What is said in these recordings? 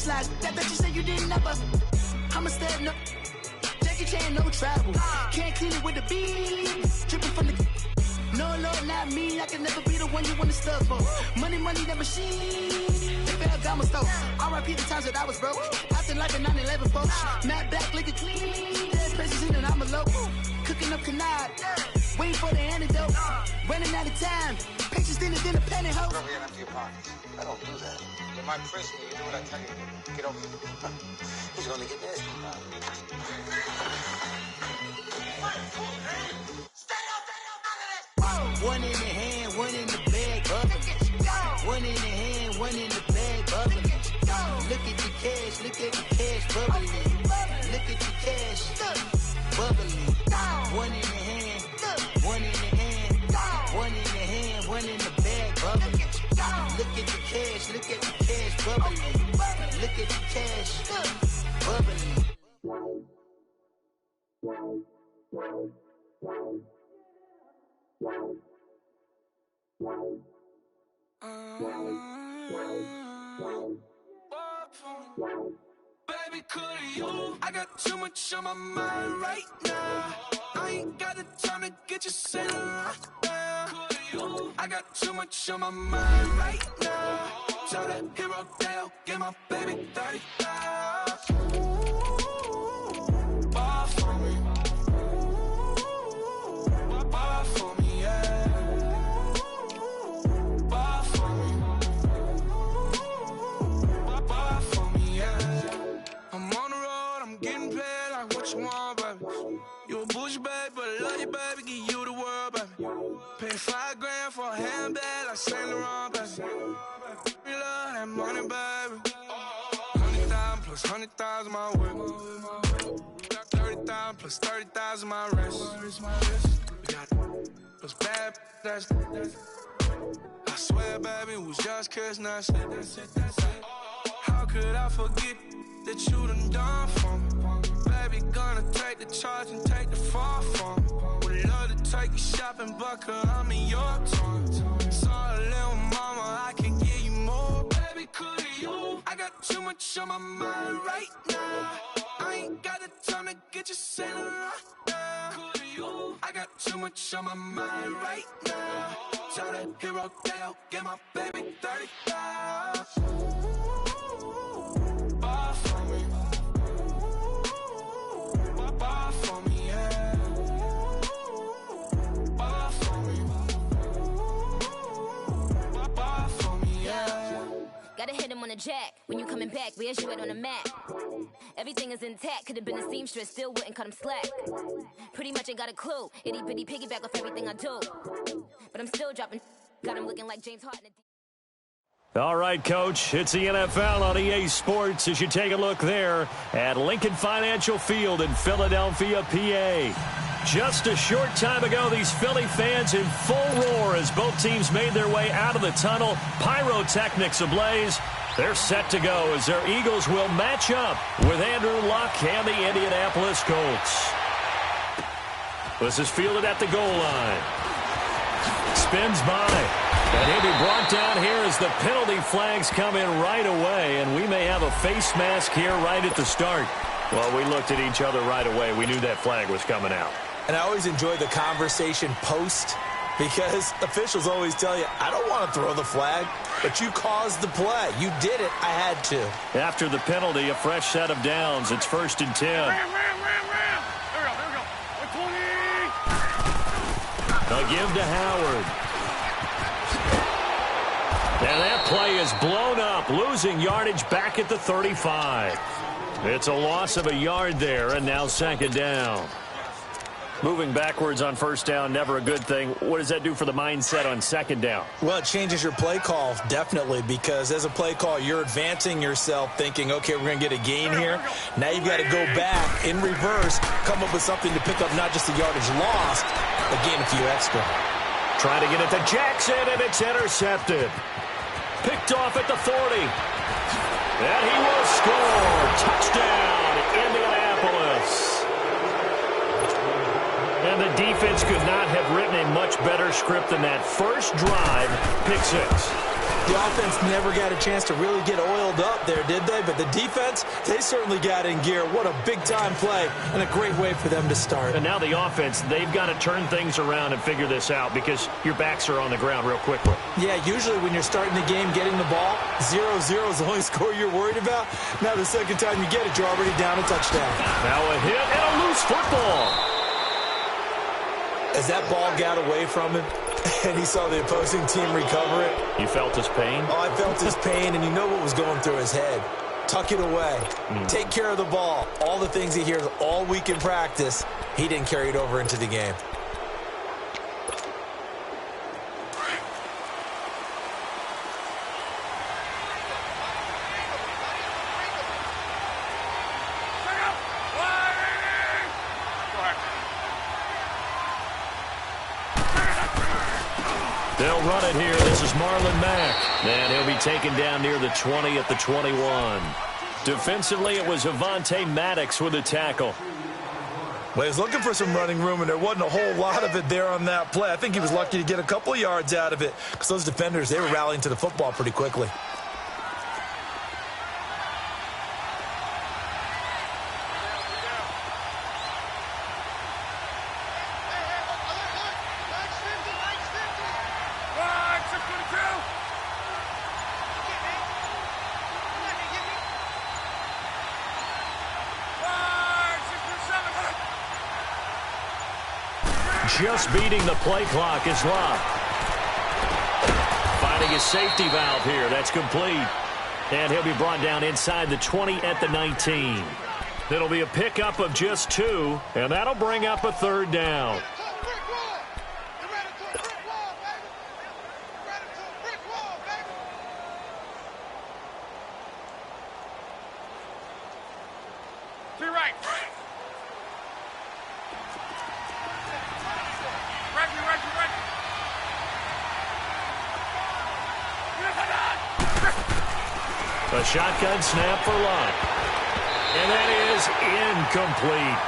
slide. That bitch you say you didn't never. I'ma step no. Jackie Chan, no travel. Can't clean it with the beat. Dripping from the. No, Lord, not me. I can never be the one you wanna stuff for. Money, that machine. They fell down my stove. R.I.P. the times that I was broke. Acting like a 9/11 folks. Matt back, looking clean. Dead president and I'm a local. Cooking up canard. Waiting for the antidote. Running out of time. Pictures thinner than a penny hoe. Over here, empty your pockets. I don't do that. You might press me. You do what I tell you. Get over here. He's gonna get this. One in the hand, one in the bag, bubbling. One in the hand, one in the bag, bubbling. Look at the cash, bubbling. Look at the cash, bubbling. One in the hand, one in the hand, one in the hand, one in the bag, bubbling. Look at the cash, bubbling. Look at the cash, bubbling. Baby, could you? I got too much on my mind right now. I ain't got the time to get you sitting right now. I got too much on my mind right now. Tell that hero Dale, get my baby 35. Bar for me. Bar for me, yeah. Bar for me. Bar for me, yeah. I'm on the road, I'm getting paid like what you want, baby. You a bougie, baby, but I love you, baby. Give you the world, baby. Pay $5 for a handbag like Saint Laurent, baby. You love that money, baby. 100,000 plus 100,000 my way. 30,000 plus 30,000 my wrist. We got those bad, that's I swear, baby, it was just kissing, that's it. How could I forget that you done for me? Baby, gonna take the charge and take the fall from me. Would love to take you shopping, but I'm in your town. Sorry, little mama, I can give you more. Baby, could you? I got too much on my mind right now. I ain't got the time to get you sitting right now. Could you? I got too much on my mind right now. Tell that hero Dale, get my baby 35. Bar for me. Bar for me, yeah. Bar for me. Bar for me, yeah. Gotta hit him on the jack. When you coming back, where's you at on the map? Everything is intact. Could've been a seamstress, still wouldn't cut him slack. Pretty much ain't got a clue. Itty bitty piggyback off everything I do. But I'm still dropping. Got him looking like James Harden. All right, Coach, it's the NFL on EA Sports as you take a look there at Lincoln Financial Field in Philadelphia, PA. Just a short time ago, these Philly fans in full roar as both teams made their way out of the tunnel. Pyrotechnics ablaze. They're set to go as their Eagles will match up with Andrew Luck and the Indianapolis Colts. This is fielded at the goal line. Spins by. And he'll be brought down here as the penalty flags come in right away, and we may have a face mask here right at the start. Well, we looked at each other right away. We knew that flag was coming out. And I always enjoy the conversation post because officials always tell you, I don't want to throw the flag, but you caused the play. You did it. I had to. After the penalty, a fresh set of downs. It's 1st and 10. Ram. There we go. 20. A give to Howard. And that play is blown up, losing yardage back at the 35. It's a loss of a yard there, and now 2nd down. Moving backwards on 1st down, never a good thing. What does that do for the mindset on 2nd down? Well, it changes your play call, definitely, because as a play call, you're advancing yourself thinking, okay, we're going to get a gain here. Now you've got to go back in reverse, come up with something to pick up not just the yardage lost, but gain a few extra. Trying to get it to Jackson, and it's intercepted. Picked off at the 40. And he will score. Touchdown, Indianapolis. And the defense could not have written a much better script than that. First drive, pick 6. The offense never got a chance to really get oiled up there, did they? But the defense, they certainly got in gear. What a big-time play and a great way for them to start. And now the offense, they've got to turn things around and figure this out because your backs are on the ground real quickly. Yeah, usually when you're starting the game, getting the ball, 0-0 is the only score you're worried about. Now the second time you get it, you're already down a touchdown. Now a hit and a loose football. As that ball got away from him and he saw the opposing team recover it. You felt his pain? Oh, I felt his pain, and you know what was going through his head. Tuck it away. Take care of the ball. All the things he hears all week in practice, he didn't carry it over into the game. They'll run it here. This is Marlon Mack. And he'll be taken down near the 20 at the 21. Defensively, it was Avonte Maddox with a tackle. Well, he was looking for some running room, and there wasn't a whole lot of it there on that play. I think he was lucky to get a couple of yards out of it because those defenders, they were rallying to the football pretty quickly. Just beating the play clock is Locke. Finding his safety valve here. That's complete. And he'll be brought down inside the 20 at the 19. It'll be a pickup of just 2, and that'll bring up a third down. A shotgun snap for Locke. And that is incomplete.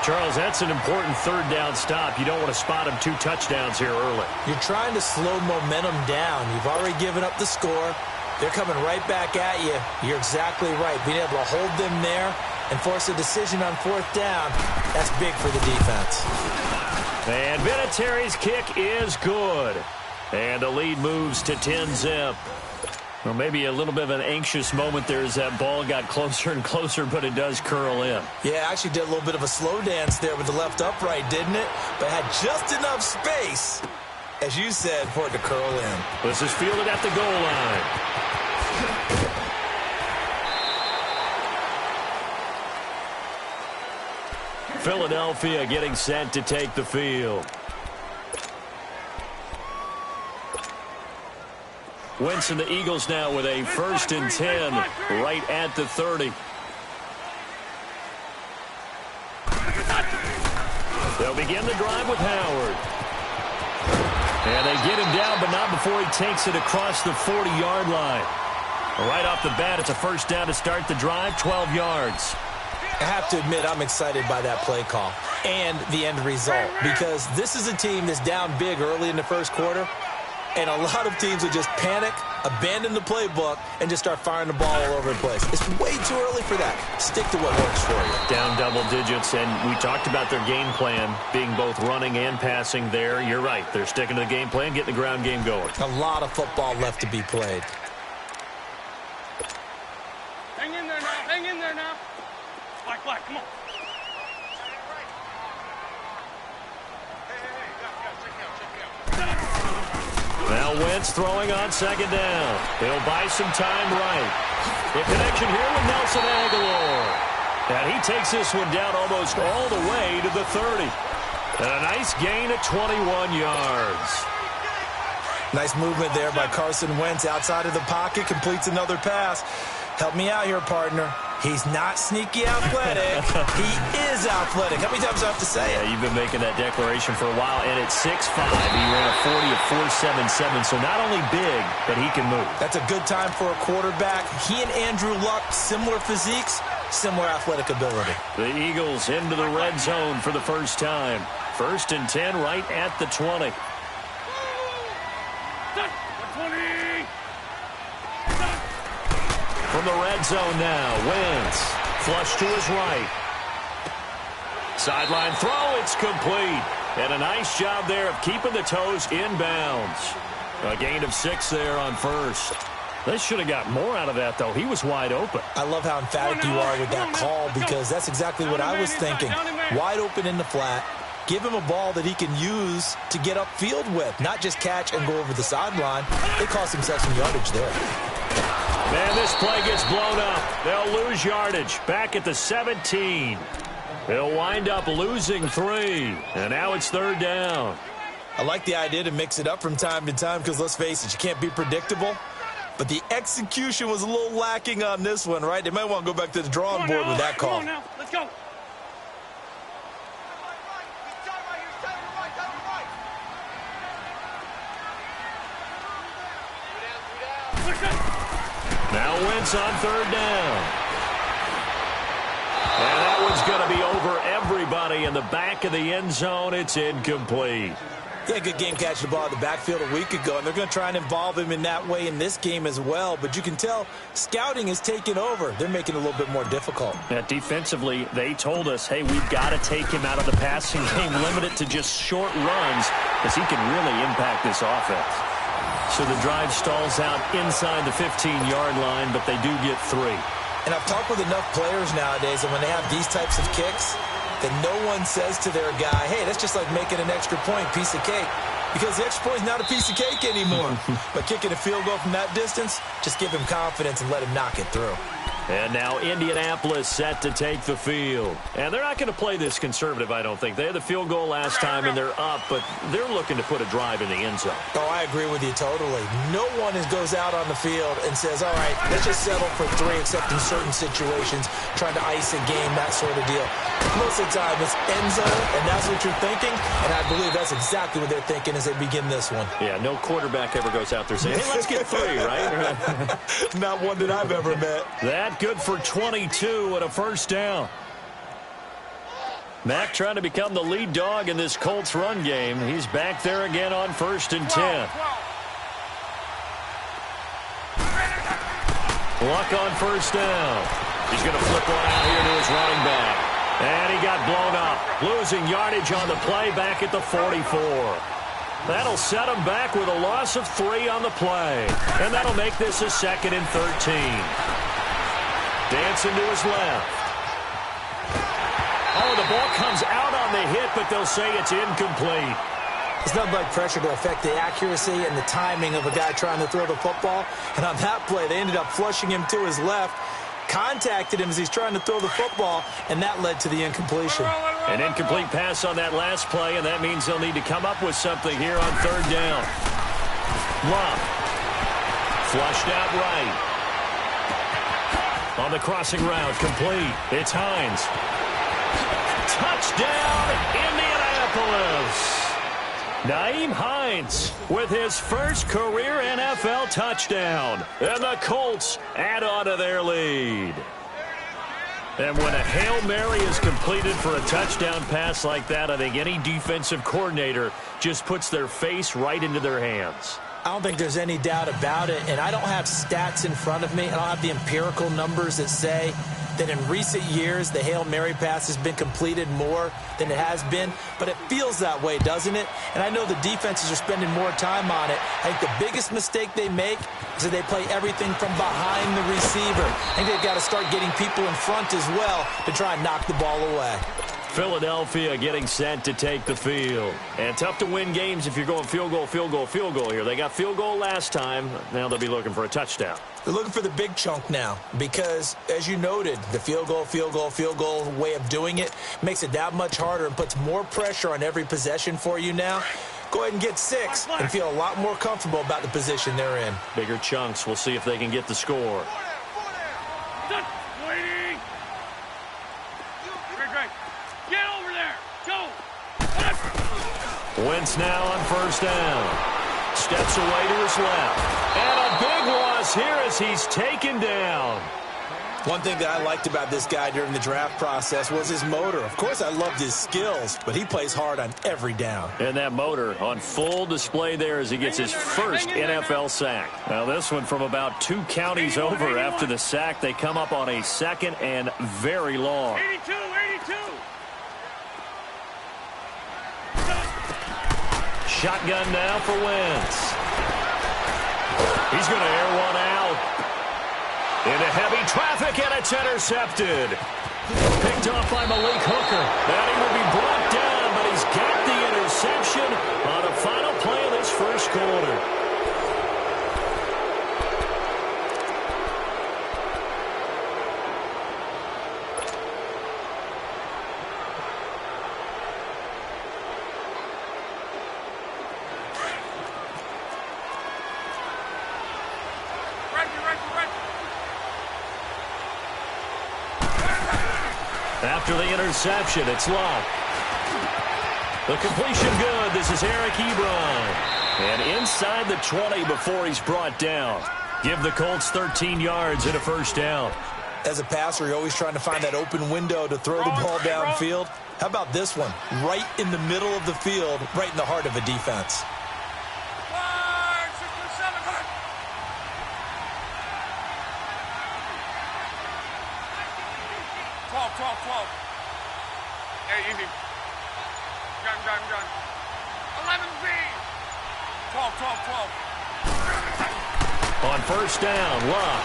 Charles, that's an important third down stop. You don't want to spot him 2 touchdowns here early. You're trying to slow momentum down. You've already given up the score. They're coming right back at you. You're exactly right. Being able to hold them there and force a decision on 4th down, that's big for the defense. And Vinatieri's kick is good. And the lead moves to 10-zip. Well, maybe a little bit of an anxious moment there as that ball got closer and closer, but it does curl in. Yeah, actually did a little bit of a slow dance there with the left upright, didn't it? But had just enough space, as you said, for it to curl in. This is fielded at the goal line. Philadelphia getting set to take the field. Wentz and the Eagles now with a 1st and 10 right at the 30. They'll begin the drive with Howard. And they get him down, but not before he takes it across the 40-yard line. Right off the bat, it's a 1st down to start the drive, 12 yards. I have to admit, I'm excited by that play call and the end result because this is a team that's down big early in the 1st quarter. And a lot of teams will just panic, abandon the playbook, and just start firing the ball all over the place. It's way too early for that. Stick to what works for you. Down double digits, and we talked about their game plan being both running and passing there. You're right. They're sticking to the game plan, getting the ground game going. A lot of football left to be played. Hang in there now. Hang in there now. Black, come on. Now Wentz throwing on 2nd down. They'll buy some time right. The connection here with Nelson Aguilar. And he takes this one down almost all the way to the 30. And a nice gain at 21 yards. Nice movement there by Carson Wentz outside of the pocket. Completes another pass. Help me out here, partner. He's not sneaky athletic. He is athletic. How many times do I have to say it? Yeah, you've been making that declaration for a while. And at 6'5", he ran a 40 of 4.77. So not only big, but he can move. That's a good time for a quarterback. He and Andrew Luck, similar physiques, similar athletic ability. The Eagles into the red zone for the first time. 1st and 10 right at the 20. From the red zone now, Wentz. Flush to his right. Sideline throw, it's complete. And a nice job there of keeping the toes inbounds. A gain of 6 there on first. They should have got more out of that, though. He was wide open. I love how emphatic you are with that call because that's exactly what I was thinking. Wide open in the flat. Give him a ball that he can use to get upfield with, not just catch and go over the sideline. They cost themselves some yardage there. Man, this play gets blown up. They'll lose yardage. Back at the 17. They'll wind up losing 3. And now it's 3rd down. I like the idea to mix it up from time to time because, let's face it, you can't be predictable. But the execution was a little lacking on this one, right? They might want to go back to the drawing board with that call. Come on now. Let's go. Now Wentz on 3rd down. And that one's going to be over everybody in the back of the end zone. It's incomplete. Yeah, good game catching the ball in the backfield a week ago, and they're going to try and involve him in that way in this game as well. But you can tell scouting is taking over. They're making it a little bit more difficult. Defensively, they told us, hey, we've got to take him out of the passing game, limit it to just short runs, because he can really impact this offense. So the drive stalls out inside the 15-yard line, but they do get 3. And I've talked with enough players nowadays, and when they have these types of kicks, that no one says to their guy, hey, that's just like making an extra point, piece of cake. Because the extra point is not a piece of cake anymore. But kicking a field goal from that distance, just give him confidence and let him knock it through. And now Indianapolis set to take the field. And they're not going to play this conservative, I don't think. They had the field goal last time, and they're up, but they're looking to put a drive in the end zone. Oh, I agree with you totally. No one goes out on the field and says, all right, let's just settle for 3, except in certain situations, trying to ice a game, that sort of deal. Most of the time, it's end zone, and that's what you're thinking, and I believe that's exactly what they're thinking as they begin this one. Yeah, no quarterback ever goes out there saying, hey, let's get 3, right? Not one that I've ever met. That good for 22 and a first down. Mack trying to become the lead dog in this Colts run game. He's back there again on 1st and 10. Luck on 1st down. He's going to flip one out here to his running back. And he got blown up. Losing yardage on the play back at the 44. That'll set him back with a loss of 3 on the play. And that'll make this a 2nd and 13. Dancing to his left. Oh, the ball comes out on the hit, but they'll say it's incomplete. It's not like pressure to affect the accuracy and the timing of a guy trying to throw the football. And on that play, they ended up flushing him to his left, contacted him as he's trying to throw the football, and that led to the incompletion. An incomplete pass on that last play, and that means they'll need to come up with something here on 3rd down. Love. Flushed out right. On the crossing route, complete. It's Hines. Touchdown, Indianapolis. Nyheim Hines with his first career NFL touchdown. And the Colts add on to their lead. And when a Hail Mary is completed for a touchdown pass like that, I think any defensive coordinator just puts their face right into their hands. I don't think there's any doubt about it, and I don't have stats in front of me. I don't have the empirical numbers that say that in recent years the Hail Mary pass has been completed more than it has been, but it feels that way, doesn't it? And I know the defenses are spending more time on it. I think the biggest mistake they make is that they play everything from behind the receiver. I think they've got to start getting people in front as well to try and knock the ball away. Philadelphia getting set to take the field. And tough to win games if you're going field goal, field goal, field goal here. They got field goal last time. Now they'll be looking for a touchdown. They're looking for the big chunk now because, as you noted, the field goal way of doing it makes it that much harder and puts more pressure on every possession for you now. Go ahead and get 6 and feel a lot more comfortable about the position they're in. Bigger chunks. We'll see if they can get the score. Get over there. Go. Wentz now on 1st down. Steps away to his left. And a big loss here as he's taken down. One thing that I liked about this guy during the draft process was his motor. Of course, I loved his skills, but he plays hard on every down. And that motor on full display there as he gets his first NFL sack. Now, this one from about 2 counties over after the sack. They come up on a 2nd and very long. 82, 82. Shotgun now for Wentz. He's going to air one out. Into heavy traffic, and it's intercepted. Picked off by Malik Hooker. Now he will be brought down, but he's got the interception on the final play of this first quarter. After the interception, it's Locke. The completion good. This is Eric Ebron. And inside the 20 before he's brought down. Give the Colts 13 yards and a first down. As a passer, you're always trying to find that open window to throw the ball downfield. How about this one? Right in the middle of the field, right in the heart of a defense. 12. Hey, easy. Gun. 11Z. 12. On first down, Locke.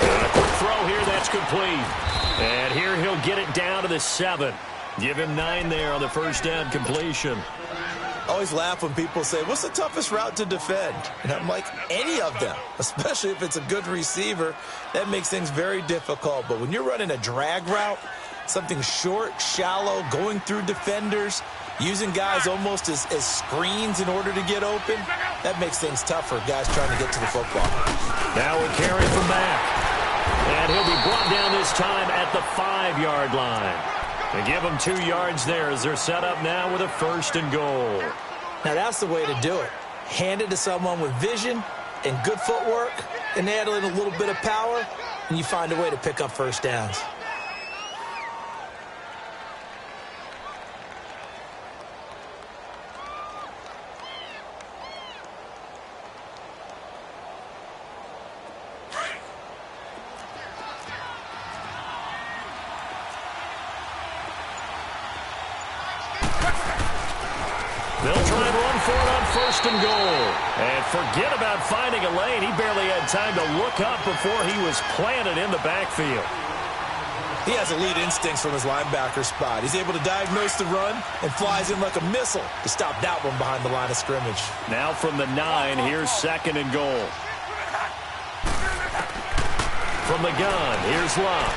And a quick throw here, that's complete. And here he'll get it down to the 7. Give him 9 there on the first down completion. I always laugh when people say, what's the toughest route to defend? And I'm like, any of them, especially if it's a good receiver. That makes things very difficult. But when you're running a drag route, something short, shallow, going through defenders, using guys almost as screens in order to get open, that makes things tough for guys trying to get to the football. Now a carry from Mack. And he'll be brought down this time at the 5-yard line. They give them 2 yards there as they're set up now with a 1st and goal. Now that's the way to do it. Hand it to someone with vision and good footwork and add in a little bit of power, and you find a way to pick up first downs. They'll try and run for it on 1st and goal. And forget about finding a lane. He barely had time to look up before he was planted in the backfield. He has elite instincts from his linebacker spot. He's able to diagnose the run and flies in like a missile to stop that one behind the line of scrimmage. Now from the 9, here's 2nd and goal. From the gun, here's Locke.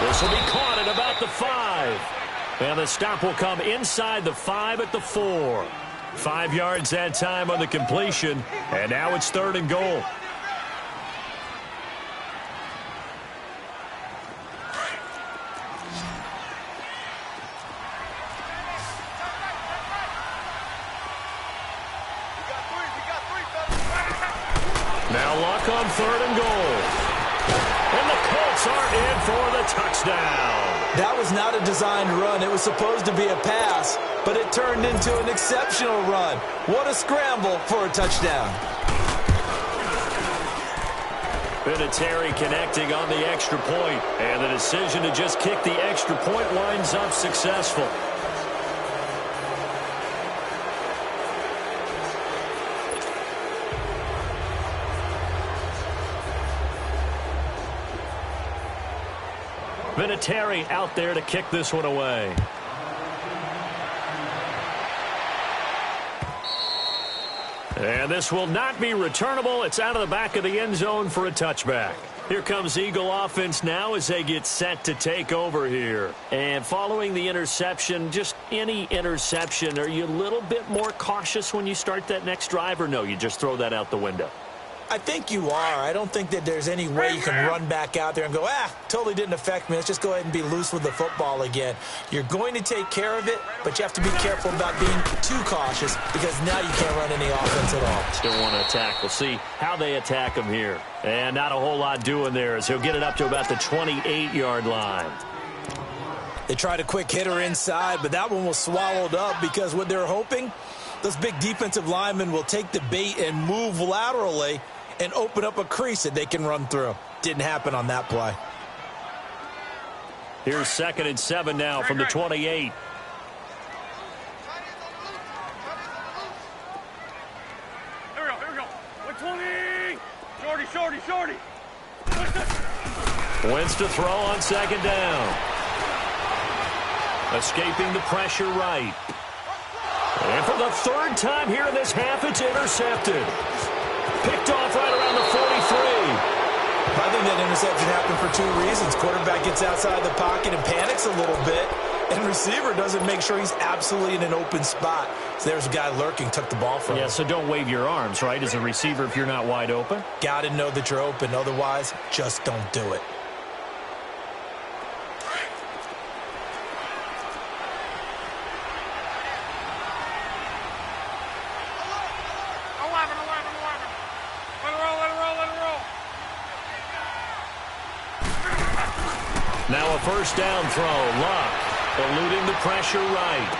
This will be caught at about the 5. And the stop will come inside the 5 at the 4. 5 yards that time on the completion. And now it's 3rd and goal. Now Locke on 3rd and goal. And the Colts are in for the touchdown. That was not a designed run. It was supposed to be a pass, but it turned into an exceptional run. What a scramble for a touchdown. Vinatieri connecting on the extra point, and the decision to just kick the extra point winds up successful. Vinatieri out there to kick this one away. And this will not be returnable. It's out of the back of the end zone for a touchback. Here comes Eagle offense now as they get set to take over here. And following the interception, just any interception, are you a little bit more cautious when you start that next drive, or no, you just throw that out the window? I think you are. I don't think that there's any way you can run back out there and go, totally didn't affect me. Let's just go ahead and be loose with the football again. You're going to take care of it, but you have to be careful about being too cautious because now you can't run any offense at all. Still want to attack. We'll see how they attack him here. And not a whole lot doing there as he'll get it up to about the 28-yard line. They tried a quick hitter inside, but that one was swallowed up because what they're hoping, those big defensive linemen will take the bait and move laterally and open up a crease that they can run through. Didn't happen on that play. Here's 2nd and 7 now from the 28. Here we go. 120. Shorty. Wentz to throw on 2nd down. Escaping the pressure right. And for the 3rd time here in this half, it's intercepted. Picked off right around the 43. I think that interception happened for 2 reasons. Quarterback gets outside the pocket and panics a little bit, and receiver doesn't make sure he's absolutely in an open spot. So there's a guy lurking, took the ball from him. Yeah, so don't wave your arms, right, as a receiver if you're not wide open. Got to know that you're open. Otherwise, just don't do it. Now a 1st down throw. Luck eluding the pressure right.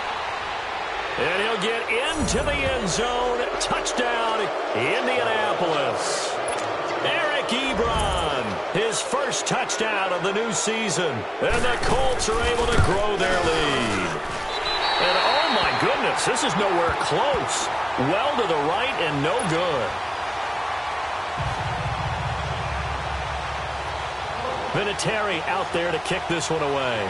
And he'll get into the end zone. Touchdown, Indianapolis. Eric Ebron, his first touchdown of the new season. And the Colts are able to grow their lead. And oh my goodness, this is nowhere close. Well to the right and no good. Vinatieri out there to kick this one away.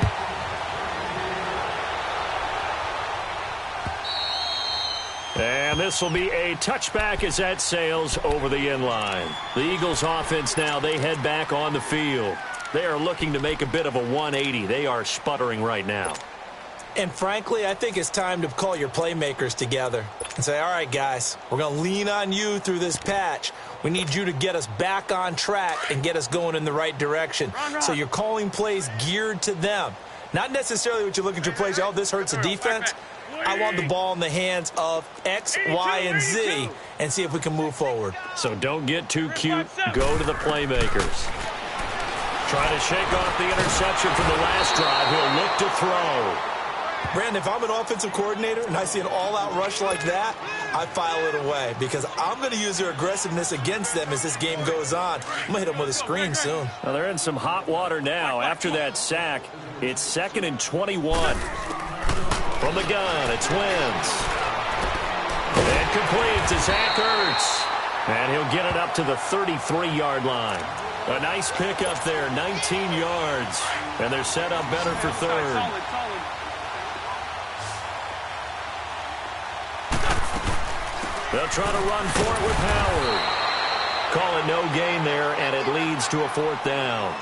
And this will be a touchback as that sails over the end line. The Eagles offense now, they head back on the field. They are looking to make a bit of a 180. They are sputtering right now. And frankly, I think it's time to call your playmakers together and say, all right, guys, we're going to lean on you through this patch. We need you to get us back on track and get us going in the right direction. So you're calling plays geared to them. Not necessarily what you look at your plays, this hurts the defense. I want the ball in the hands of X, Y, and Z and see if we can move forward. So don't get too cute. Go to the playmakers. Trying to shake off the interception from the last drive. He'll look to throw. Brandon, if I'm an offensive coordinator and I see an all-out rush like that, I file it away because I'm going to use their aggressiveness against them as this game goes on. I'm going to hit them with a screen soon. Well, they're in some hot water now. After that sack, it's 2nd and 21. From the gun, it's Wentz. And complete to Zach Ertz. And he'll get it up to the 33-yard line. A nice pickup there, 19 yards. And they're set up better for 3rd. They'll try to run for it with Howard. Call it no gain there, and it leads to a 4th down.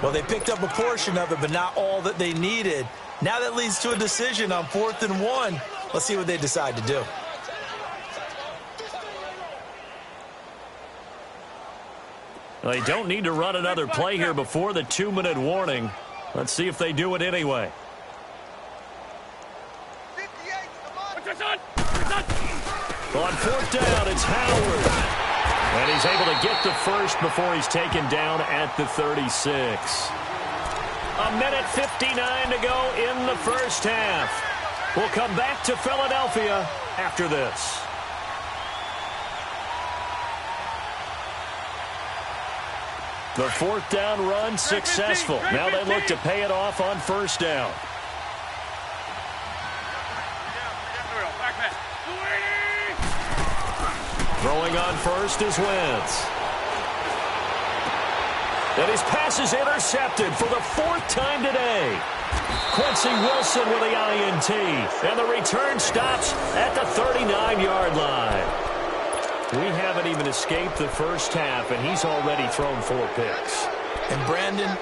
Well, they picked up a portion of it, but not all that they needed. Now that leads to a decision on 4th and 1. Let's see what they decide to do. Well, they don't need to run another play here before the 2-minute warning. Let's see if they do it anyway. On 4th down, it's Howard. And he's able to get the first before he's taken down at the 36. A minute 59 to go in the first half. We'll come back to Philadelphia after this. The 4th down run successful. Now they look to pay it off on 1st down. Throwing on 1st is Wentz. And his pass is intercepted for the 4th time today. Quincy Wilson with the INT. And the return stops at the 39-yard line. We haven't even escaped the first half, and he's already thrown 4 picks. And Brandon,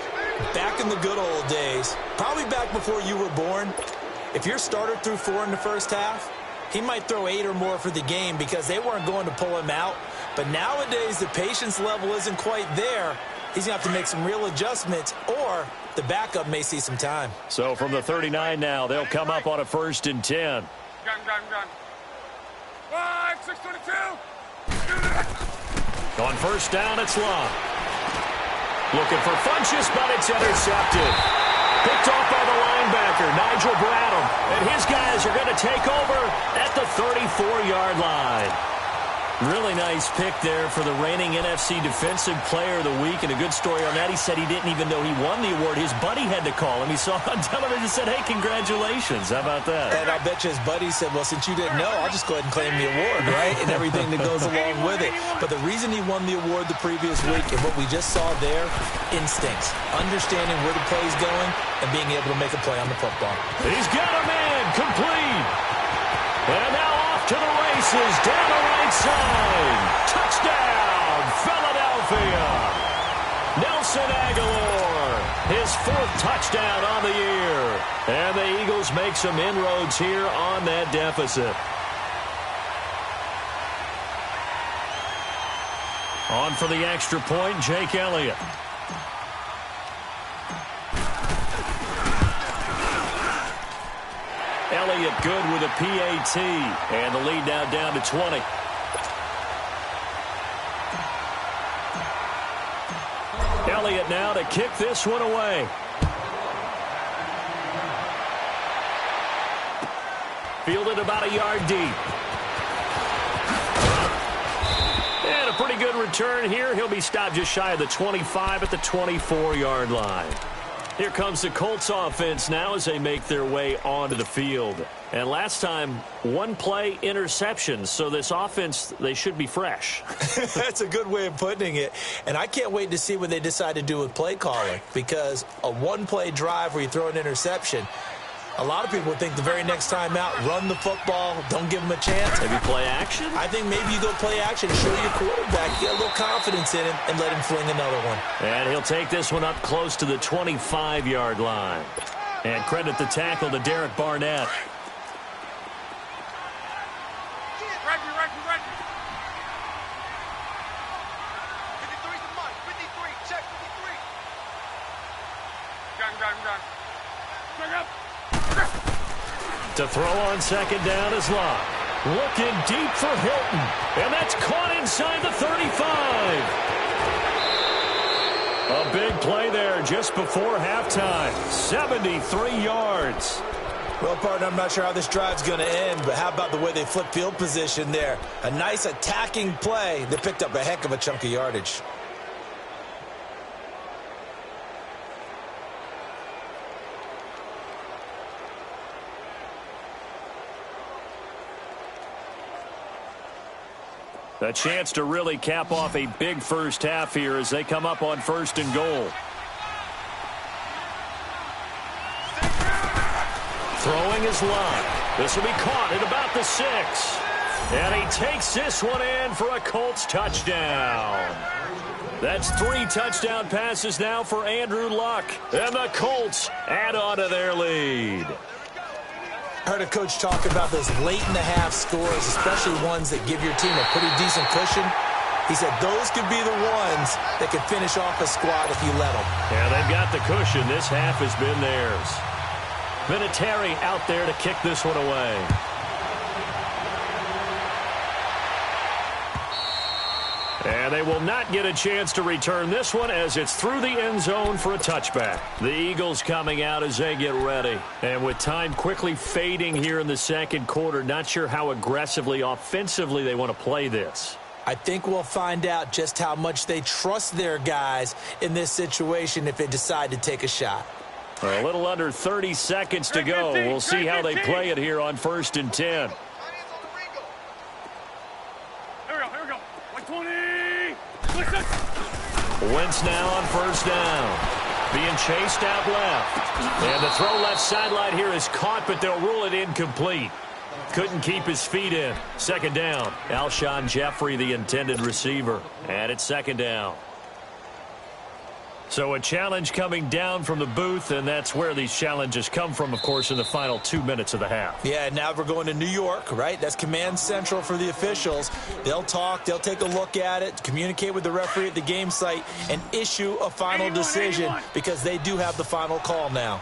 back in the good old days, probably back before you were born, if your starter threw 4 in the first half, he might throw 8 or more for the game because they weren't going to pull him out. But nowadays, the patience level isn't quite there. He's going to have to make some real adjustments, or the backup may see some time. So from the 39 now, they'll come up on a 1st and 10. Gun. 5, 622. On 1st down, it's Long. Looking for Funchess, but it's intercepted. Picked off by the linebacker, Nigel Bradham. And his guys are going to take over at the 34-yard line. Really nice pick there for the reigning NFC Defensive Player of the Week. And a good story on that. He said he didn't even know he won the award. His buddy had to call him. He saw on television and said, hey, congratulations. How about that? And I bet you his buddy said, well, since you didn't know, I'll just go ahead and claim the award, right? And everything that goes along with it. But the reason he won the award the previous week and what we just saw there, instincts. Understanding where the play is going and being able to make a play on the football. He's got a man complete. And now off to the races, down the right side. Touchdown, Philadelphia. Nelson Aguilar, his 4th touchdown on the year. And the Eagles make some inroads here on that deficit. On for the extra point, Jake Elliott. Elliott good with a PAT. And the lead now down to 20. Elliott now to kick this one away. Fielded about a yard deep. And a pretty good return here. He'll be stopped just shy of the 25 at the 24-yard line. Here comes the Colts offense now as they make their way onto the field. And last time, 1 play interception. So this offense, they should be fresh. That's a good way of putting it. And I can't wait to see what they decide to do with play calling. Because a 1-play drive where you throw an interception, a lot of people would think the very next time out, run the football, don't give them a chance. Maybe play action? I think maybe you go play action, show your quarterback, get a little confidence in him, and let him fling another one. And he'll take this one up close to the 25-yard line. And credit the tackle to Derek Barnett. Ready. 53's the mark. 53. Check 53. Gun. Bring up. To throw on 2nd down is Locke. Looking deep for Hilton. And that's caught inside the 35. A big play there just before halftime. 73 yards. Well, partner, I'm not sure how this drive's going to end, but how about the way they flip field position there? A nice attacking play that picked up a heck of a chunk of yardage. A chance to really cap off a big first half here as they come up on 1st and goal. Throwing his line. This will be caught at about the 6. And he takes this one in for a Colts touchdown. That's 3 touchdown passes now for Andrew Luck. And the Colts add on to their lead. I heard a coach talk about those late-in-the-half scores, especially ones that give your team a pretty decent cushion. He said those could be the ones that could finish off a squad if you let them. Yeah, they've got the cushion. This half has been theirs. Vinatieri out there to kick this one away. And they will not get a chance to return this one as it's through the end zone for a touchback. The Eagles coming out as they get ready. And with time quickly fading here in the 2nd quarter, not sure how aggressively, offensively they want to play this. I think we'll find out just how much they trust their guys in this situation if they decide to take a shot. A little under 30 seconds to go. We'll see how they play it here on 1st and 10. Here we go. 120. Listen. Wentz now on 1st down. Being chased out left. And the throw left sideline here is caught, but they'll rule it incomplete. Couldn't keep his feet in. 2nd down. Alshon Jeffrey, the intended receiver. And it's 2nd down. So a challenge coming down from the booth, and that's where these challenges come from, of course, in the final 2 minutes of the half. Yeah, now we're going to New York, right? That's command central for the officials. They'll talk, they'll take a look at it, communicate with the referee at the game site, and issue a final decision because they do have the final call now.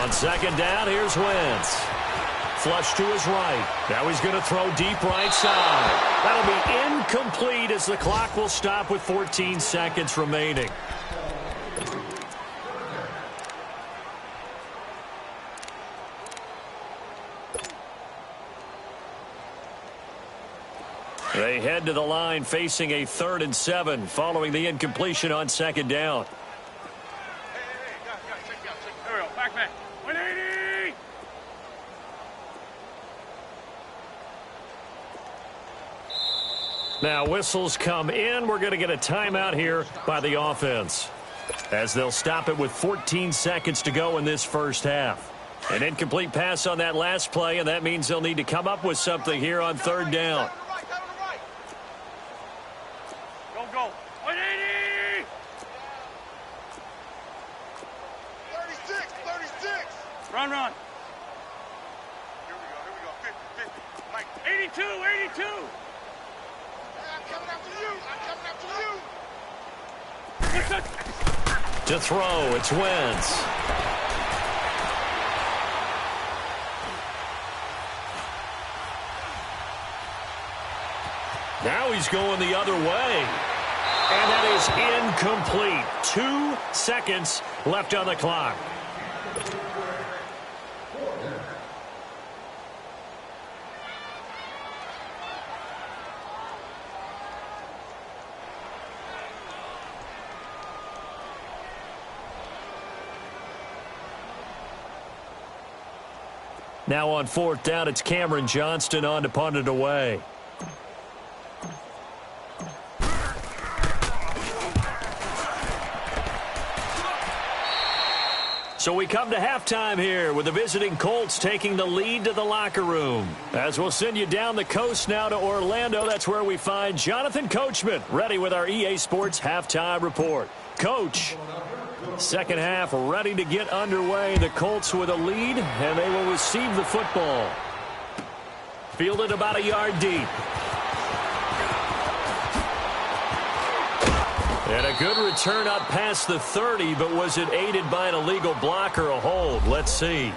On second down, here's Wentz. Flush to his right. Now he's going to throw deep right side. That'll be incomplete as the clock will stop with 14 seconds remaining. They head to the line facing a 3rd and 7 following the incompletion on second down. There we go. Back. 180! Now whistles come in. We're going to get a timeout here by the offense as they'll stop it with 14 seconds to go in this first half. An incomplete pass on that last play, and that means they'll need to come up with something here on 3rd down. Go. 180! 36! Run. Here we go. 50. Mike. 82! I'm coming after you! To throw, it's Wentz. Now he's going the other way. And that is incomplete. 2 seconds left on the clock. Now on 4th down, it's Cameron Johnston on to punt it away. So we come to halftime here with the visiting Colts taking the lead to the locker room. As we'll send you down the coast now to Orlando, that's where we find Jonathan Coachman ready with our EA Sports halftime report. Coach, second half ready to get underway. The Colts with a lead, and they will receive the football. Fielded about a yard deep. And a good return up past the 30, but was it aided by an illegal block or a hold? Let's see.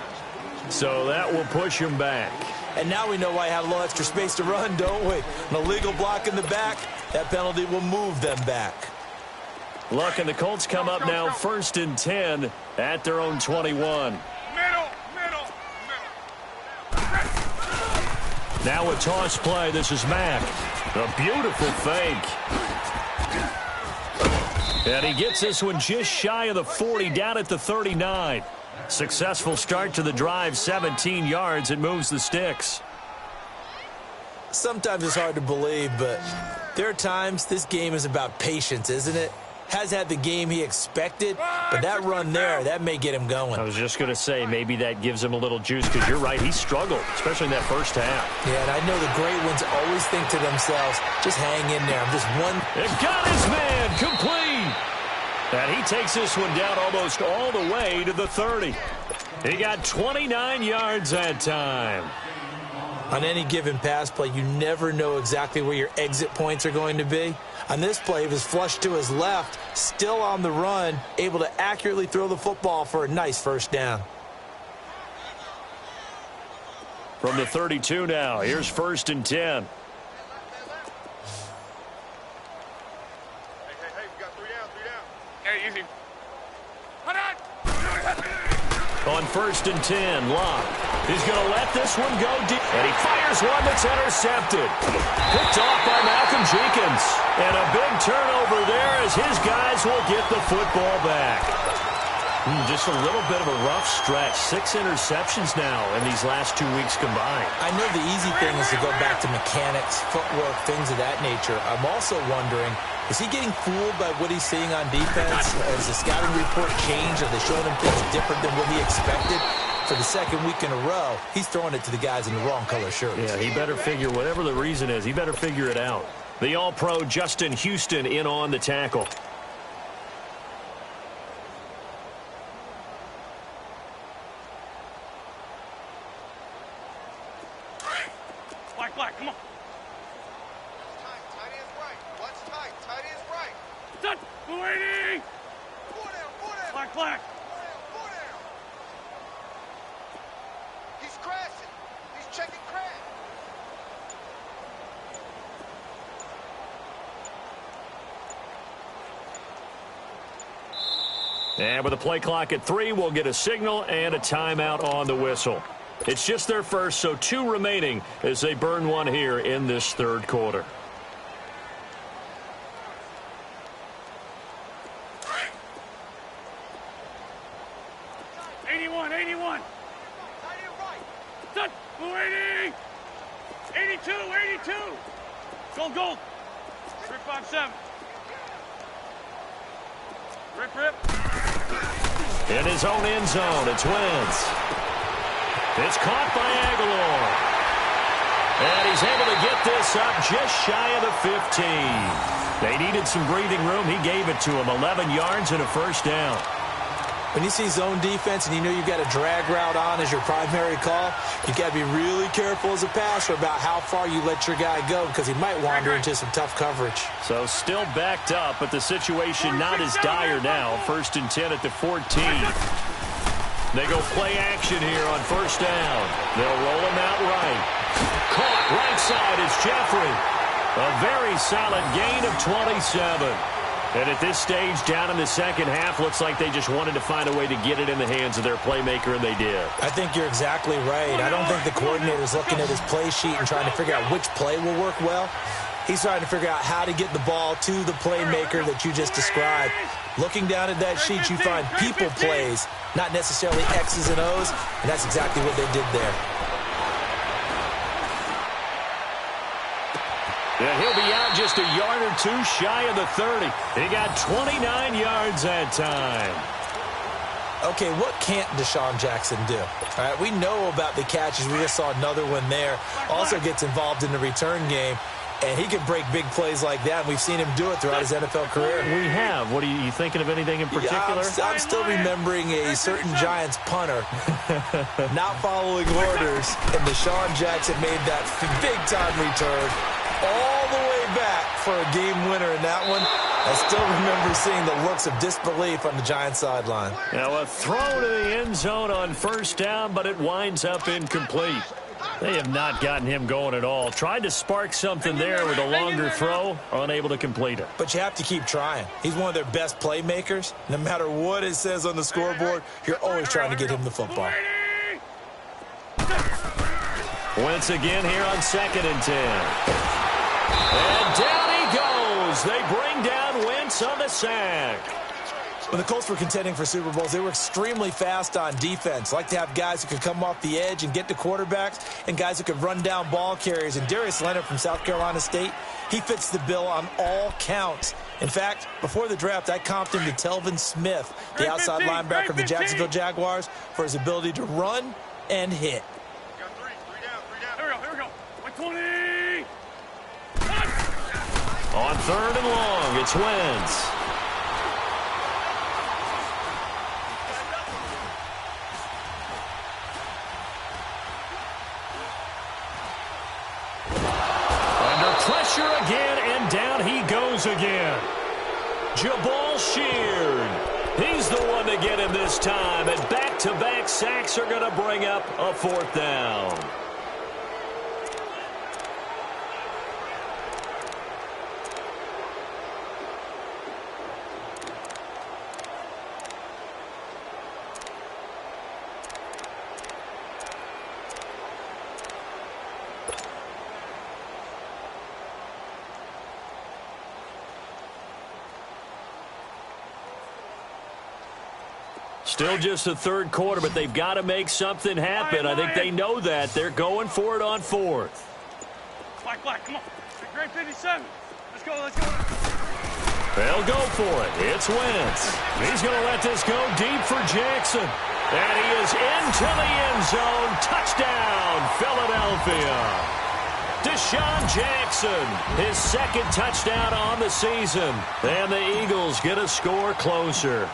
So that will push him back. And now we know why I have a little extra space to run, don't we? An illegal block in the back, that penalty will move them back. Look, and the Colts come up now 1st and 10 at their own 21. Middle. Now a toss play. This is Mack. A beautiful fake. And he gets this one just shy of the 40, down at the 39. Successful start to the drive, 17 yards. It moves the sticks. Sometimes it's hard to believe, but there are times this game is about patience, isn't it? Has had the game he expected, but that run there, that may get him going. I was just going to say, maybe that gives him a little juice, because you're right, he struggled, especially in that first half. Yeah, and I know the great ones always think to themselves, just hang in there. I'm just one. And got his man, complete. And he takes this one down almost all the way to the 30. He got 29 yards that time. On any given pass play, you never know exactly where your exit points are going to be. On this play, he was flushed to his left, still on the run, able to accurately throw the football for a nice first down. From the 32 now, here's 1st and 10. Hey, we got 3 down. Hey, easy. Hold on! On 1st and 10, Locke. He's going to let this one go deep. And he fires one that's intercepted. Picked off by Malcolm Jenkins. And a big turnover there as his guys will get the football back. Just a little bit of a rough stretch. 6 interceptions now in these last 2 weeks combined. I know the easy thing is to go back to mechanics, footwork, things of that nature. I'm also wondering, is he getting fooled by what he's seeing on defense? Has the scouting report changed? Are they showing him things different than what he expected? For the second week in a row, he's throwing it to the guys in the wrong color shirts. Yeah, he better figure, whatever the reason is, he better figure it out. The All-Pro Justin Houston in on the tackle. Black, come on. Tight end's right. Watch tight. Tight end's right. Done. Waiting. Four down. Black. Four down. He's crashing. He's checking crash. And with the play clock at 3, we'll get a signal and a timeout on the whistle. It's just their first, so 2 remaining as they burn one here in this third quarter. Done. Waiting. 82. Gold. 357. Rip. In his own end zone, it's Wentz. It's caught by Aguilar. And he's able to get this up just shy of the 15. They needed some breathing room. He gave it to him. 11 yards and a first down. When you see zone defense and you know you've got a drag route on as your primary call, you've got to be really careful as a passer about how far you let your guy go because he might wander into some tough coverage. So still backed up, but the situation not as dire now. 1st and 10 at the 14. They go play action here on first down. They'll roll him out right. Caught right side is Jeffrey. A very solid gain of 27. And at this stage, down in the second half, looks like they just wanted to find a way to get it in the hands of their playmaker, and they did. I think you're exactly right. I don't think the coordinator's looking at his play sheet and trying to figure out which play will work well. He's trying to figure out how to get the ball to the playmaker that you just described. Looking down at that sheet, you find people plays, not necessarily X's and O's, and that's exactly what they did there. And he'll be out just a yard or 2 shy of the 30. He got 29 yards that time. Okay, what can't Deshaun Jackson do? All right, we know about the catches. We just saw another one there. Also gets involved in the return game, and he can break big plays like that. We've seen him do it throughout his NFL career. We have. What are you thinking of anything in particular? Yeah, I'm still remembering a certain Giants punter not following orders, and Deshaun Jackson made that big-time return all the way back for a game winner in that one. I still remember seeing the looks of disbelief on the Giants sideline. Now a throw to the end zone on first down, but it winds up incomplete. They have not gotten him going at all. Tried to spark something there with a longer throw, unable to complete it. But you have to keep trying. He's one of their best playmakers. No matter what it says on the scoreboard, you're always trying to get him the football. Wentz again here on 2nd and 10. And down he goes. They bring down Wentz on the sack. When the Colts were contending for Super Bowls, they were extremely fast on defense. Like to have guys who could come off the edge and get to quarterbacks and guys who could run down ball carriers. And Darius Leonard from South Carolina State, he fits the bill on all counts. In fact, before the draft, I comped him to Telvin Smith, the outside linebacker of the Jacksonville Jaguars, for his ability to run and hit. Got three down. Here we go. 120. On 3rd and long, it's Wentz. Under pressure again, and down he goes again. Jabal Sheard. He's the one to get him this time, and back-to-back sacks are going to bring up a 4th down. Still just the third quarter, but they've got to make something happen. I think they know that. They're going for it on 4th. Black, come on. Great 57. Let's go. They'll go for it. It's Wentz. He's going to let this go deep for Jackson. And he is into the end zone. Touchdown, Philadelphia. Deshaun Jackson, his second touchdown on the season. And the Eagles get a score closer.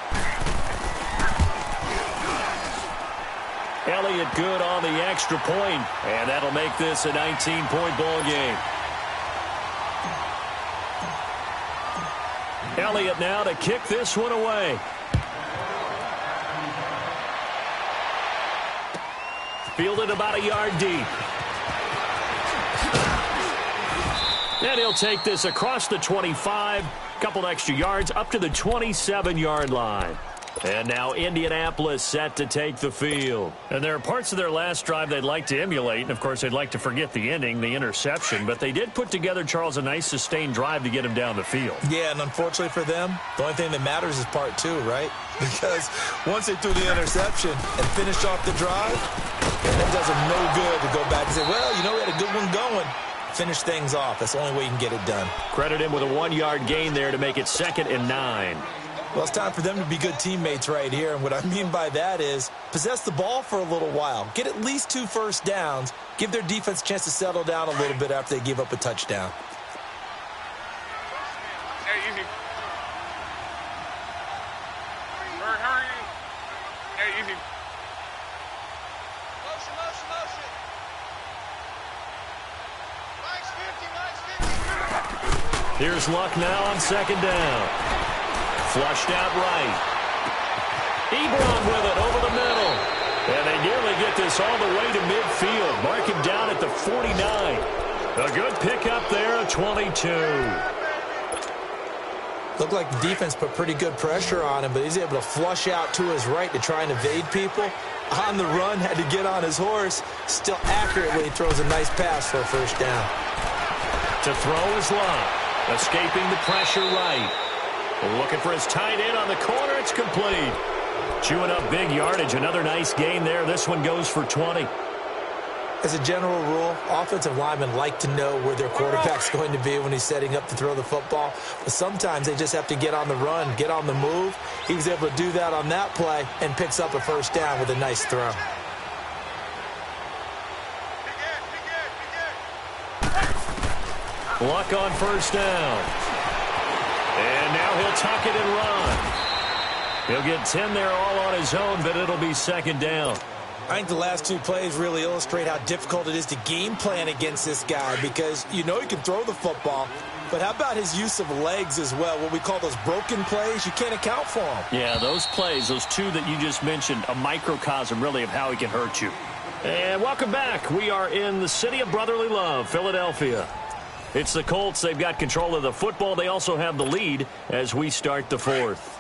Elliott good on the extra point, and that'll make this a 19-point ball game. Elliott now to kick this one away. Fielded about a yard deep. And he'll take this across the 25, couple extra yards up to the 27-yard line. And now Indianapolis set to take the field. And there are parts of their last drive they'd like to emulate. And, of course, they'd like to forget the ending, the interception. But they did put together, Charles, a nice sustained drive to get him down the field. Yeah, and unfortunately for them, the only thing that matters is part two, right? Because once they threw the interception and finished off the drive, it does them no good to go back and say, well, you know, we had a good one going. Finish things off. That's the only way you can get it done. Credit him with a 1-yard gain there to make it 2nd and 9. Well, it's time for them to be good teammates right here. And what I mean by that is possess the ball for a little while. Get at least 2 first downs. Give their defense a chance to settle down a little bit after they give up a touchdown. Hey, easy. Hurry. Hey, easy. Motion. Nice 50. Here's Luck now on 2nd down. Flushed out right. Ebron with it over the middle. And they nearly get this all the way to midfield. Mark him down at the 49. A good pickup there, a 22. Looked like the defense put pretty good pressure on him, but he's able to flush out to his right to try and evade people. On the run, had to get on his horse. Still accurately throws a nice pass for a first down. To throw is Luck. Escaping the pressure right. Looking for his tight end on the corner. It's complete. Chewing up big yardage. Another nice gain there. This one goes for 20. As a general rule, offensive linemen like to know where their quarterback's going to be when he's setting up to throw the football. But sometimes they just have to get on the run, get on the move. He was able to do that on that play and picks up a first down with a nice throw. Luck on first down. And now he'll tuck it and run. He'll get 10 there all on his own, but it'll be 2nd down. I think the last 2 plays really illustrate how difficult it is to game plan against this guy because you know he can throw the football, but how about his use of legs as well, what we call those broken plays? You can't account for them. Yeah, those plays, those 2 that you just mentioned, a microcosm really of how he can hurt you. And welcome back. We are in the city of brotherly love, Philadelphia. It's the Colts. They've got control of the football. They also have the lead as we start the 4th.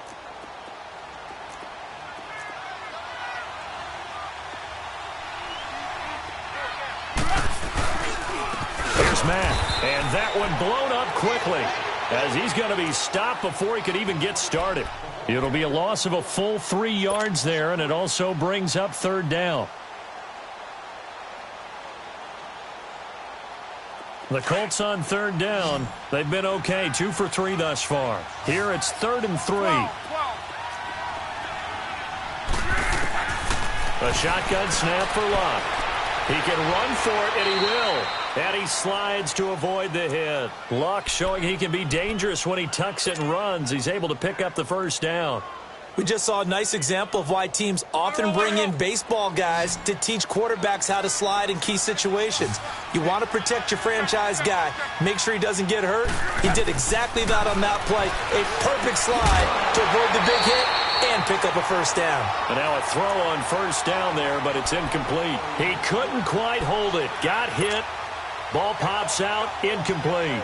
Here's Matt. And that one blown up quickly as he's going to be stopped before he could even get started. It'll be a loss of a full 3 yards there, and it also brings up 3rd down. The Colts on 3rd down. They've been okay, 2 for 3 thus far. Here it's 3rd and 3. A shotgun snap for Luck. He can run for it, and he will. And he slides to avoid the hit. Luck showing he can be dangerous when he tucks it and runs. He's able to pick up the first down. We just saw a nice example of why teams often bring in baseball guys to teach quarterbacks how to slide in key situations. You want to protect your franchise guy. Make sure he doesn't get hurt. He did exactly that on that play. A perfect slide to avoid the big hit and pick up a first down. And now a throw on first down there, but it's incomplete. He couldn't quite hold it. Got hit. Ball pops out. Incomplete.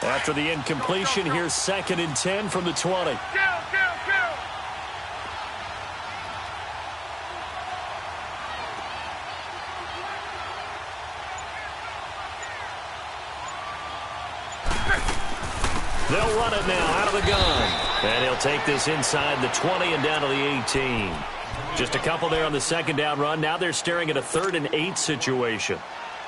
After the incompletion, here's 2nd and 10 from the 20. They'll run it now out of the gun. And he'll take this inside the 20 and down to the 18. Just a couple there on the 2nd down run. Now they're staring at a 3rd and 8 situation.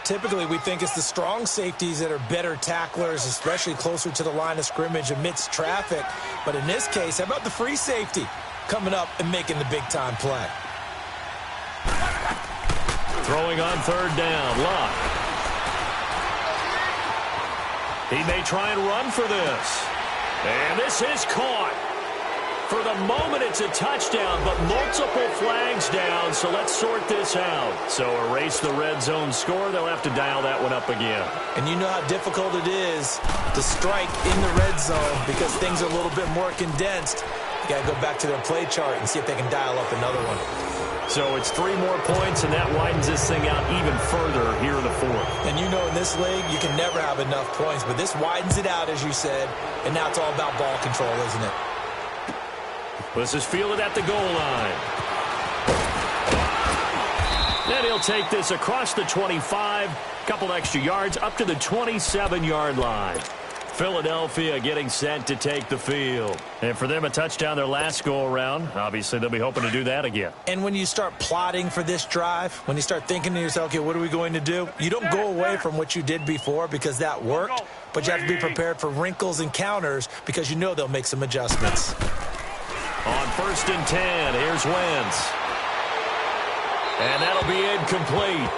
Typically, we think it's the strong safeties that are better tacklers, especially closer to the line of scrimmage amidst traffic. But in this case, how about the free safety coming up and making the big-time play? Throwing on third down, Locke. He may try and run for this. And this is caught. For the moment, it's a touchdown, but multiple flags down, so let's sort this out. So erase the red zone score. They'll have to dial that one up again. And you know how difficult it is to strike in the red zone because things are a little bit more condensed. You got to go back to their play chart and see if they can dial up another one. So it's 3 more points, and that widens this thing out even further here in the fourth. And you know in this league, you can never have enough points, but this widens it out, as you said, and now it's all about ball control, isn't it? This is fielded at the goal line. And he'll take this across the 25, couple extra yards, up to the 27-yard line. Philadelphia getting set to take the field. And for them, a touchdown their last go-around. Obviously, they'll be hoping to do that again. And when you start plotting for this drive, when you start thinking to yourself, okay, what are we going to do? You don't go away from what you did before because that worked, but you have to be prepared for wrinkles and counters because you know they'll make some adjustments. On 1st and 10, here's Wentz. And that'll be incomplete.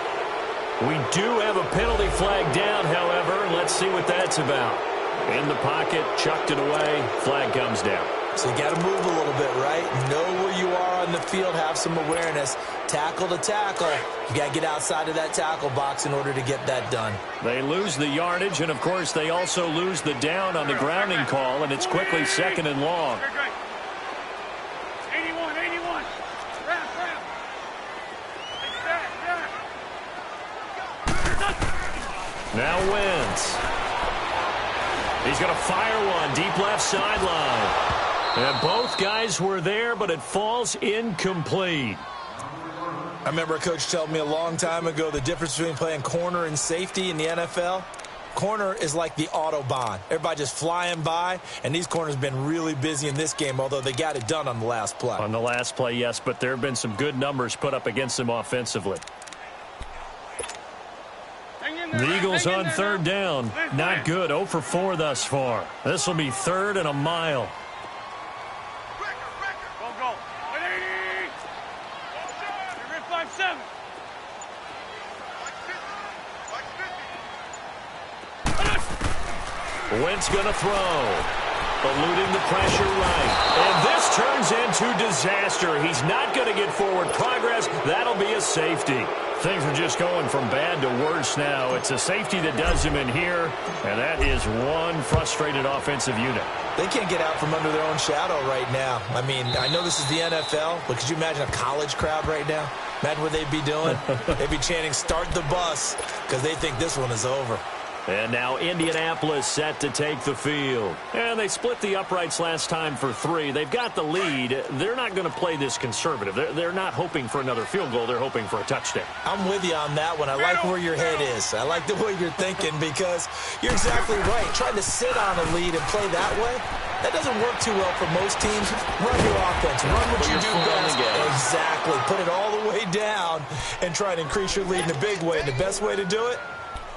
We do have a penalty flag down, however. Let's see what that's about. In the pocket, chucked it away, flag comes down. So you got to move a little bit, right? Know where you are on the field, have some awareness. Tackle to tackle. You got to get outside of that tackle box in order to get that done. They lose the yardage, and, of course, they also lose the down on the grounding call, and it's quickly 2nd and long. 81. Wrap. Now Wentz. He's going to fire one deep left sideline. And both guys were there, but it falls incomplete. I remember a coach telling me a long time ago the difference between playing corner and safety in the NFL. Corner is like the Autobahn. Everybody just flying by, and these corners have been really busy in this game, although they got it done on the last play. On the last play, yes, but there have been some good numbers put up against them offensively. The Eagles on 3rd down. Not good. 0 for 4 thus far. This will be 3rd and a mile. Go. 180. You're in 5-7. Wentz going to throw. Eluding the pressure right. And this turns into disaster. He's not going to get forward progress. That'll be a safety. Things are just going from bad to worse now. It's a safety that does him in here, and that is one frustrated offensive unit. They can't get out from under their own shadow right now. I mean, I know this is the NFL, but could you imagine a college crowd right now? Imagine what they'd be doing. They'd be chanting, "Start the bus," because they think this one is over. And now Indianapolis set to take the field. And they split the uprights last time for 3. They've got the lead. They're not going to play this conservative. They're not hoping for another field goal. They're hoping for a touchdown. I'm with you on that one. I like where your head is. I like the way you're thinking because you're exactly right. Trying to sit on a lead and play that way, that doesn't work too well for most teams. Run your offense. Run what you do best. Exactly. Put it all the way down and try to increase your lead in a big way. And the best way to do it?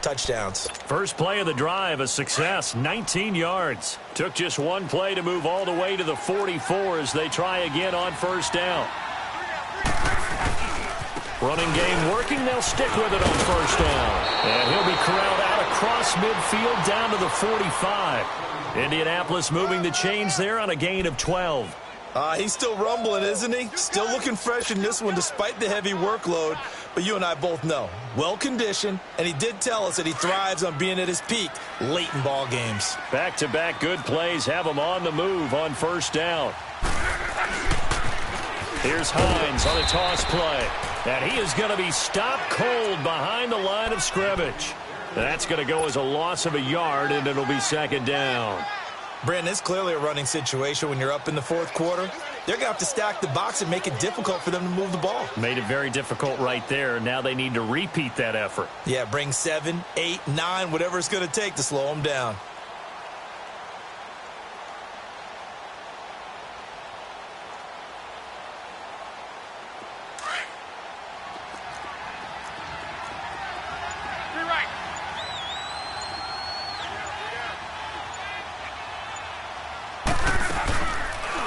Touchdowns. First play of the drive, a success, 19 yards. Took just one play to move all the way to the 44 as they try again on 1st down. Running game working, they'll stick with it on 1st down. And he'll be corralled out across midfield down to the 45. Indianapolis moving the chains there on a gain of 12. He's still rumbling, isn't he? Still looking fresh in this one despite the heavy workload. But you and I both know, well-conditioned, and he did tell us that he thrives on being at his peak late in ball games. Back-to-back good plays have him on the move on 1st down. Here's Hines on a toss play. And he is going to be stopped cold behind the line of scrimmage. That's going to go as a loss of a yard, and it'll be 2nd down. Brandon, it's clearly a running situation when you're up in the 4th quarter. They're going to have to stack the box and make it difficult for them to move the ball. Made it very difficult right there. Now they need to repeat that effort. Yeah, bring 7, 8, 9, whatever it's going to take to slow them down.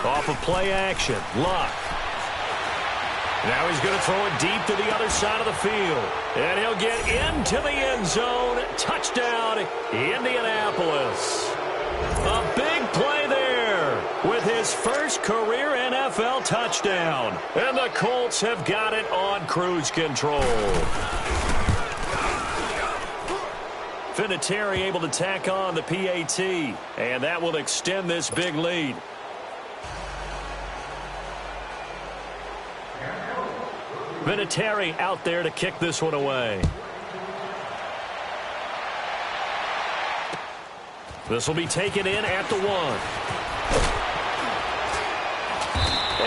Off of play action. Luck. Now he's going to throw it deep to the other side of the field. And he'll get into the end zone. Touchdown, Indianapolis. A big play there with his first career NFL touchdown. And the Colts have got it on cruise control. Vinatieri able to tack on the PAT. And that will extend this big lead. Vinatieri out there to kick this one away. This will be taken in at the 1.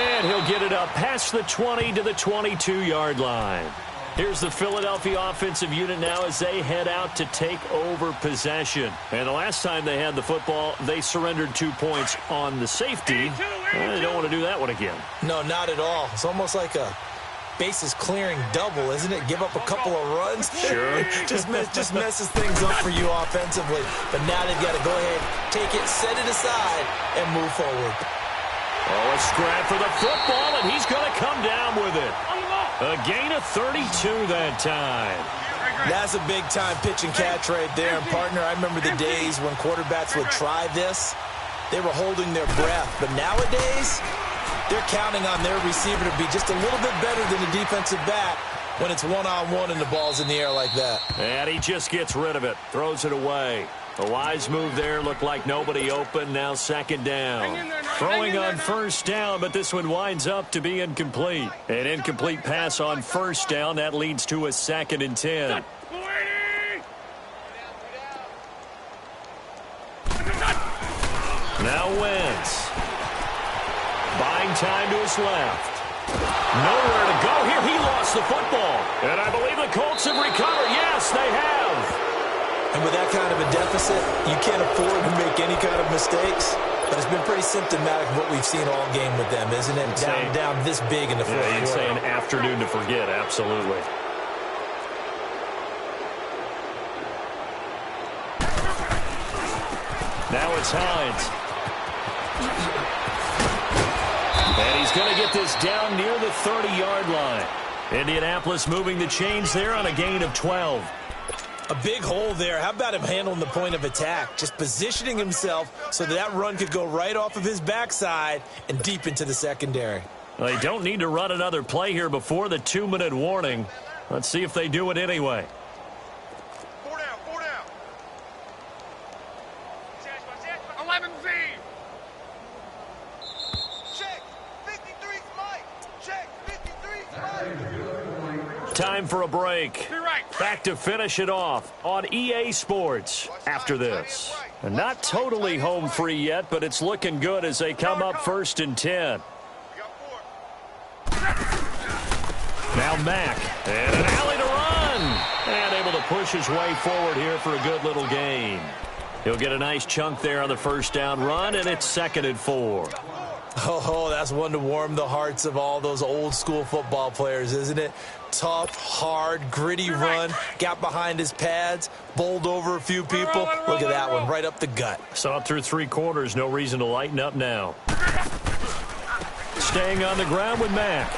And he'll get it up past the 20 to the 22-yard line. Here's the Philadelphia offensive unit now as they head out to take over possession. And the last time they had the football, they surrendered 2 points on the safety. They don't want to do that one again. No, not at all. It's almost like a bases clearing double, isn't it? Give up a couple of runs. Sure. just messes things up for you offensively. But now they've got to go ahead, take it, set it aside, and move forward. Oh, a scrap for the football, and he's going to come down with it. A gain of 32 that time. That's a big-time pitch and catch right there. And, partner, I remember the days when quarterbacks would try this. They were holding their breath. But nowadays, they're counting on their receiver to be just a little bit better than the defensive back when it's one-on-one and the ball's in the air like that. And he just gets rid of it, throws it away. A wise move there, looked like nobody open, now second down. Throwing on first down, but this one winds up to be incomplete. An incomplete pass on first down, that leads to a 2nd and 10. Now Wentz. Buying time to his left. Nowhere to go here. He lost the football. And I believe the Colts have recovered. Yes, they have. And with that kind of a deficit, you can't afford to make any kind of mistakes. But it's been pretty symptomatic of what we've seen all game with them, isn't it? Down this big in the fourth quarter. You'd say an afternoon to forget, absolutely. Now it's Hines. And he's going to get this down near the 30-yard line. Indianapolis moving the chains there on a gain of 12. A big hole there. How about him handling the point of attack? Just positioning himself so that run could go right off of his backside and deep into the secondary. Well, they don't need to run another play here before the 2-minute warning. Let's see if they do it anyway. 4 down, 4 down. 11Z. Check. 53's Mike. Check. 53's Mike. Time for a break. Back to finish it off on EA Sports after this. And not totally home free yet, but it's looking good as they come up 1st and 10. Now Mack, and an alley to run. And able to push his way forward here for a good little gain. He'll get a nice chunk there on the first down run, and it's 2nd and 4. Oh, that's one to warm the hearts of all those old school football players, isn't it? Tough, hard, gritty run, got behind his pads, bowled over a few people. Look at that one, right up the gut. Saw it through 3 quarters, no reason to lighten up now. Staying on the ground with Mack.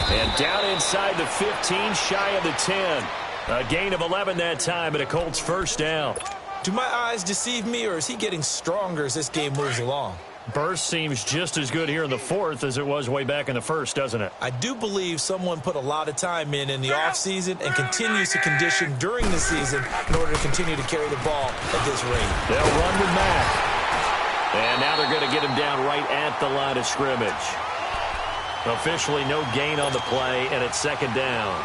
And down inside the 15, shy of the 10. A gain of 11 that time, and a Colts first down. Do my eyes deceive me, or is he getting stronger as this game moves along? Burst seems just as good here in the 4th as it was way back in the 1st, doesn't it? I do believe someone put a lot of time in the offseason and continues to condition during the season in order to continue to carry the ball at this rate. They'll run with Mack. And now they're going to get him down right at the line of scrimmage. Officially no gain on the play, and it's 2nd down.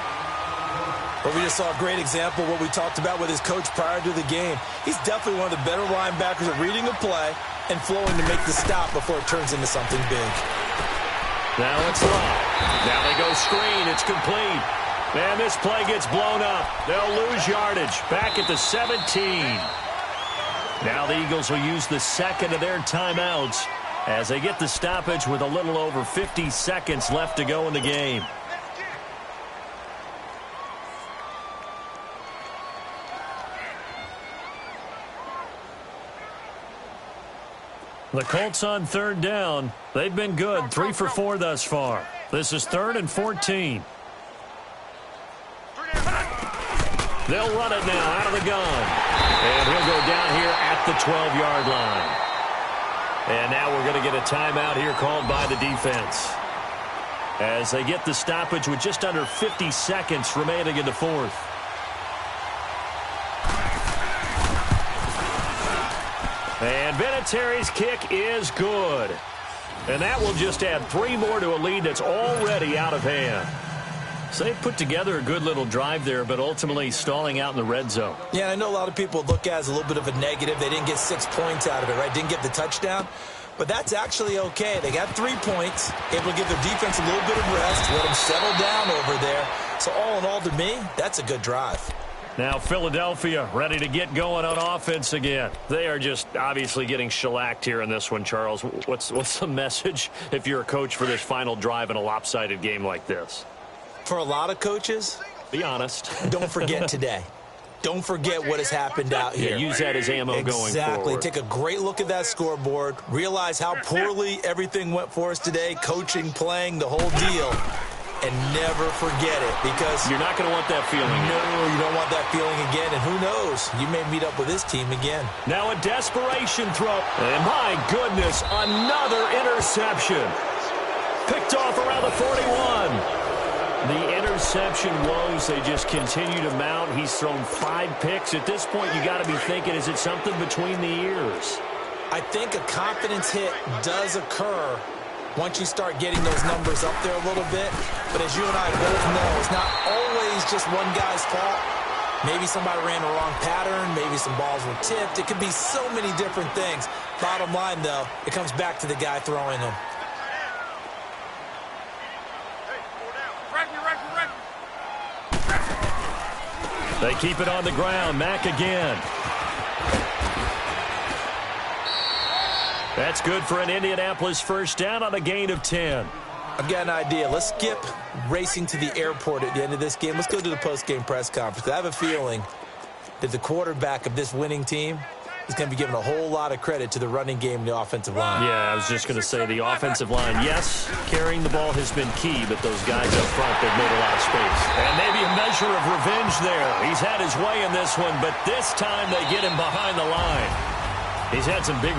But we just saw a great example of what we talked about with his coach prior to the game. He's definitely one of the better linebackers at reading a play and flowing to make the stop before it turns into something big. Now it's Love. Now they go screen. It's complete. And this play gets blown up. They'll lose yardage. Back at the 17. Now the Eagles will use the 2nd of their timeouts as they get the stoppage with a little over 50 seconds left to go in the game. The Colts on third down. They've been good, 3 for 4 thus far. This is 3rd and 14. They'll run it now out of the gun. And he'll go down here at the 12-yard line. And now we're going to get a timeout here called by the defense, as they get the stoppage with just under 50 seconds remaining in the fourth. And Vinatieri's kick is good. And that will just add 3 more to a lead that's already out of hand. So they put together a good little drive there, but ultimately stalling out in the red zone. Yeah, I know a lot of people look at it as a little bit of a negative. They didn't get 6 points out of it, right? Didn't get the touchdown. But that's actually okay. They got 3 points, able to give their defense a little bit of rest, let them settle down over there. So all in all, to me, that's a good drive. Now Philadelphia ready to get going on offense again. They are just obviously getting shellacked here in this one, Charles. What's the message if you're a coach for this final drive in a lopsided game like this? For a lot of coaches, be honest. Don't forget today. Don't forget what has happened out here. Yeah, use that as ammo going forward. Exactly. Take a great look at that scoreboard. Realize how poorly everything went for us today. Coaching, playing, the whole deal. And never forget it, because you're not going to want that feeling. No, you don't want that feeling again. And who knows? You may meet up with this team again. Now a desperation throw. And my goodness, another interception. Picked off around the 41. The interception woes, they just continue to mount. He's thrown 5 picks. At this point, you got to be thinking, is it something between the ears? I think a confidence hit does occur once you start getting those numbers up there a little bit. But as you and I both know, it's not always just one guy's fault. Maybe somebody ran the wrong pattern. Maybe some balls were tipped. It could be so many different things. Bottom line, though, it comes back to the guy throwing them. They keep it on the ground. Mack again. That's good for an Indianapolis first down on a gain of 10. I've got an idea. Let's skip racing to the airport at the end of this game. Let's go to the post-game press conference. I have a feeling that the quarterback of this winning team is going to be given a whole lot of credit to the running game and the offensive line. Yeah, I was just going to say the offensive line, yes, carrying the ball has been key, but those guys up front, they've made a lot of space. And maybe a measure of revenge there. He's had his way in this one, but this time they get him behind the line. He's had some big